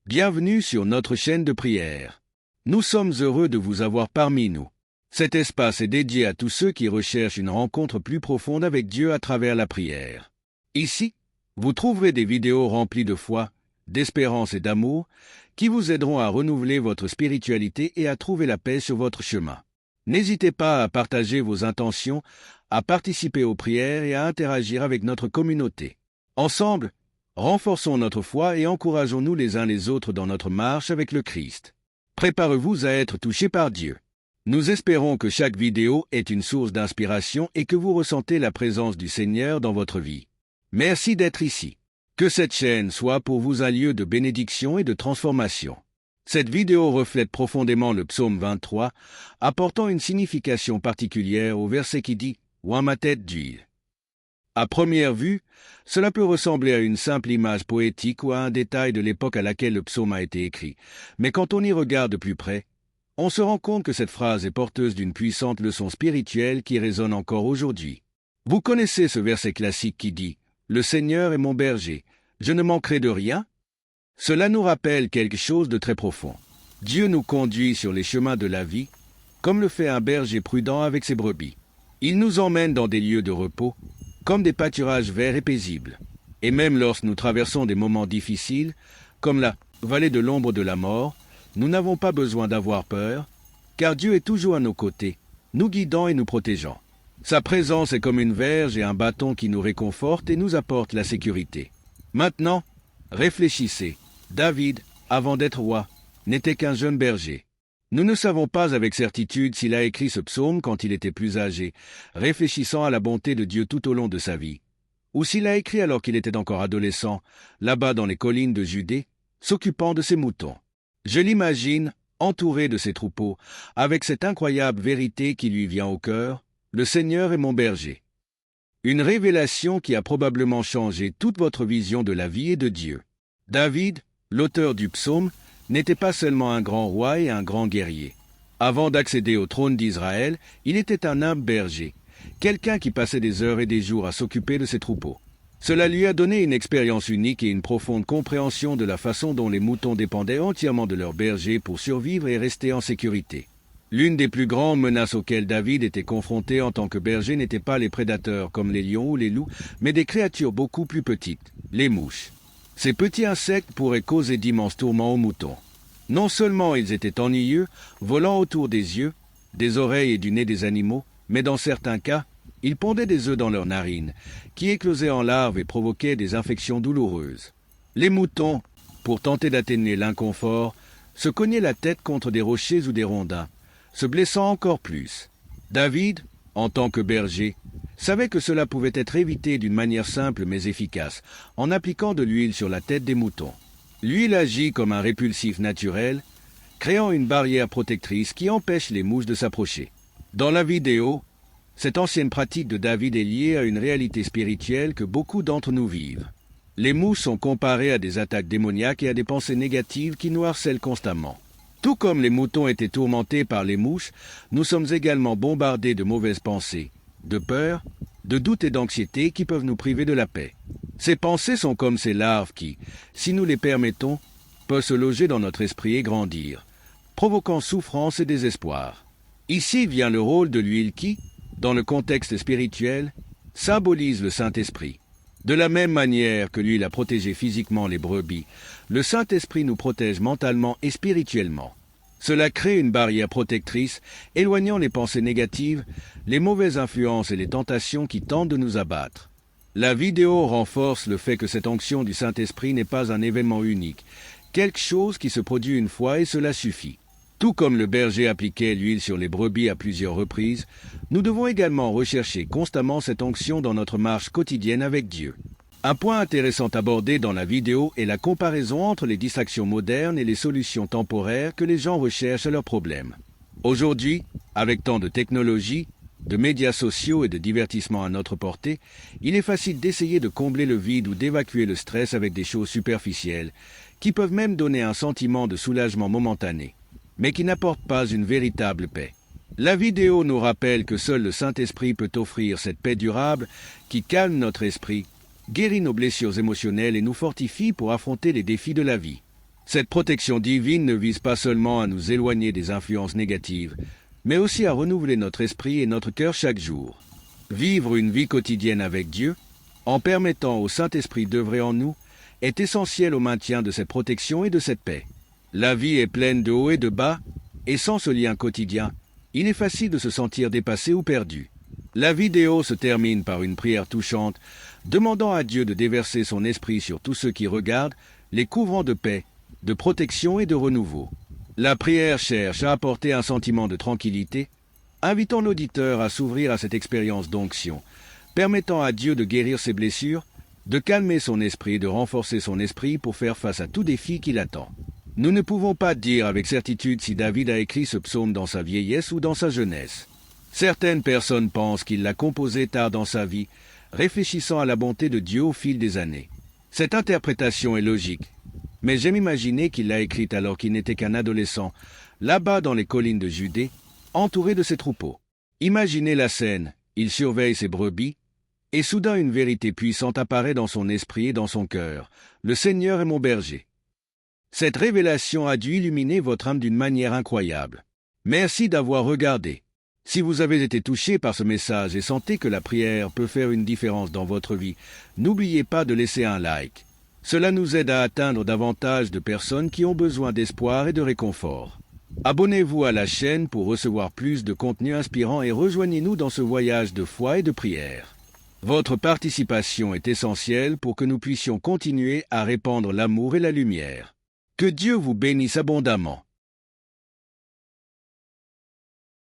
Bienvenue sur notre chaîne de prière. Nous sommes heureux de vous avoir parmi nous. Cet espace est dédié à tous ceux qui recherchent une rencontre plus profonde avec Dieu à travers la prière. Ici, vous trouverez des vidéos remplies de foi, d'espérance et d'amour qui vous aideront à renouveler votre spiritualité et à trouver la paix sur votre chemin. N'hésitez pas à partager vos intentions, à participer aux prières et à interagir avec notre communauté. Ensemble, renforçons notre foi et encourageons-nous les uns les autres dans notre marche avec le Christ. Préparez-vous à être touchés par Dieu. Nous espérons que chaque vidéo est une source d'inspiration et que vous ressentez la présence du Seigneur dans votre vie. Merci d'être ici. Que cette chaîne soit pour vous un lieu de bénédiction et de transformation. Cette vidéo reflète profondément le psaume 23, apportant une signification particulière au verset qui dit « Oins ma tête d'huile ». À première vue, cela peut ressembler à une simple image poétique ou à un détail de l'époque à laquelle le psaume a été écrit. Mais quand on y regarde de plus près, on se rend compte que cette phrase est porteuse d'une puissante leçon spirituelle qui résonne encore aujourd'hui. Vous connaissez ce verset classique qui dit « Le Seigneur est mon berger, je ne manquerai de rien ». Cela nous rappelle quelque chose de très profond. Dieu nous conduit sur les chemins de la vie, comme le fait un berger prudent avec ses brebis. Il nous emmène dans des lieux de repos, comme des pâturages verts et paisibles. Et même lorsque nous traversons des moments difficiles, comme la vallée de l'ombre de la mort, nous n'avons pas besoin d'avoir peur, car Dieu est toujours à nos côtés, nous guidant et nous protégeant. Sa présence est comme une verge et un bâton qui nous réconforte et nous apporte la sécurité. Maintenant, réfléchissez. David, avant d'être roi, n'était qu'un jeune berger. Nous ne savons pas avec certitude s'il a écrit ce psaume quand il était plus âgé, réfléchissant à la bonté de Dieu tout au long de sa vie, ou s'il l'a écrit alors qu'il était encore adolescent, là-bas dans les collines de Judée, s'occupant de ses moutons. Je l'imagine, entouré de ses troupeaux, avec cette incroyable vérité qui lui vient au cœur, « Le Seigneur est mon berger ». Une révélation qui a probablement changé toute votre vision de la vie et de Dieu. David, l'auteur du psaume, n'était pas seulement un grand roi et un grand guerrier. Avant d'accéder au trône d'Israël, il était un humble berger, quelqu'un qui passait des heures et des jours à s'occuper de ses troupeaux. Cela lui a donné une expérience unique et une profonde compréhension de la façon dont les moutons dépendaient entièrement de leur berger pour survivre et rester en sécurité. L'une des plus grandes menaces auxquelles David était confronté en tant que berger n'étaient pas les prédateurs comme les lions ou les loups, mais des créatures beaucoup plus petites, les mouches. Ces petits insectes pourraient causer d'immenses tourments aux moutons. Non seulement ils étaient ennuyeux, volant autour des yeux, des oreilles et du nez des animaux, mais dans certains cas, ils pondaient des œufs dans leurs narines, qui éclosaient en larves et provoquaient des infections douloureuses. Les moutons, pour tenter d'atténuer l'inconfort, se cognaient la tête contre des rochers ou des rondins, se blessant encore plus. David, en tant que berger, savait que cela pouvait être évité d'une manière simple mais efficace, en appliquant de l'huile sur la tête des moutons. L'huile agit comme un répulsif naturel, créant une barrière protectrice qui empêche les mouches de s'approcher. Dans la vidéo, cette ancienne pratique de David est liée à une réalité spirituelle que beaucoup d'entre nous vivent. Les mouches sont comparées à des attaques démoniaques et à des pensées négatives qui nous harcèlent constamment. Tout comme les moutons étaient tourmentés par les mouches, nous sommes également bombardés de mauvaises pensées, de peur, de doute et d'anxiété qui peuvent nous priver de la paix. Ces pensées sont comme ces larves qui, si nous les permettons, peuvent se loger dans notre esprit et grandir, provoquant souffrance et désespoir. Ici vient le rôle de l'huile qui, dans le contexte spirituel, symbolise le Saint-Esprit. De la même manière que l'huile a protégé physiquement les brebis, le Saint-Esprit nous protège mentalement et spirituellement. Cela crée une barrière protectrice, éloignant les pensées négatives, les mauvaises influences et les tentations qui tentent de nous abattre. La vidéo renforce le fait que cette onction du Saint-Esprit n'est pas un événement unique, quelque chose qui se produit une fois et cela suffit. Tout comme le berger appliquait l'huile sur les brebis à plusieurs reprises, nous devons également rechercher constamment cette onction dans notre marche quotidienne avec Dieu. Un point intéressant abordé dans la vidéo est la comparaison entre les distractions modernes et les solutions temporaires que les gens recherchent à leurs problèmes. Aujourd'hui, avec tant de technologies, de médias sociaux et de divertissements à notre portée, il est facile d'essayer de combler le vide ou d'évacuer le stress avec des choses superficielles, qui peuvent même donner un sentiment de soulagement momentané, mais qui n'apportent pas une véritable paix. La vidéo nous rappelle que seul le Saint-Esprit peut offrir cette paix durable qui calme notre esprit, guérit nos blessures émotionnelles et nous fortifie pour affronter les défis de la vie. Cette protection divine ne vise pas seulement à nous éloigner des influences négatives, mais aussi à renouveler notre esprit et notre cœur chaque jour. Vivre une vie quotidienne avec Dieu, en permettant au Saint-Esprit d'œuvrer en nous, est essentiel au maintien de cette protection et de cette paix. La vie est pleine de hauts et de bas, et sans ce lien quotidien, il est facile de se sentir dépassé ou perdu. La vidéo se termine par une prière touchante, demandant à Dieu de déverser son esprit sur tous ceux qui regardent, les couvrant de paix, de protection et de renouveau. La prière cherche à apporter un sentiment de tranquillité, invitant l'auditeur à s'ouvrir à cette expérience d'onction, permettant à Dieu de guérir ses blessures, de calmer son esprit et de renforcer son esprit pour faire face à tout défi qui l'attend. Nous ne pouvons pas dire avec certitude si David a écrit ce psaume dans sa vieillesse ou dans sa jeunesse. Certaines personnes pensent qu'il l'a composé tard dans sa vie, réfléchissant à la bonté de Dieu au fil des années. Cette interprétation est logique, mais j'aime imaginer qu'il l'a écrite alors qu'il n'était qu'un adolescent, là-bas dans les collines de Judée, entouré de ses troupeaux. Imaginez la scène, il surveille ses brebis, et soudain une vérité puissante apparaît dans son esprit et dans son cœur. Le Seigneur est mon berger. Cette révélation a dû illuminer votre âme d'une manière incroyable. Merci d'avoir regardé. Si vous avez été touché par ce message et sentez que la prière peut faire une différence dans votre vie, n'oubliez pas de laisser un like. Cela nous aide à atteindre davantage de personnes qui ont besoin d'espoir et de réconfort. Abonnez-vous à la chaîne pour recevoir plus de contenu inspirant et rejoignez-nous dans ce voyage de foi et de prière. Votre participation est essentielle pour que nous puissions continuer à répandre l'amour et la lumière. Que Dieu vous bénisse abondamment.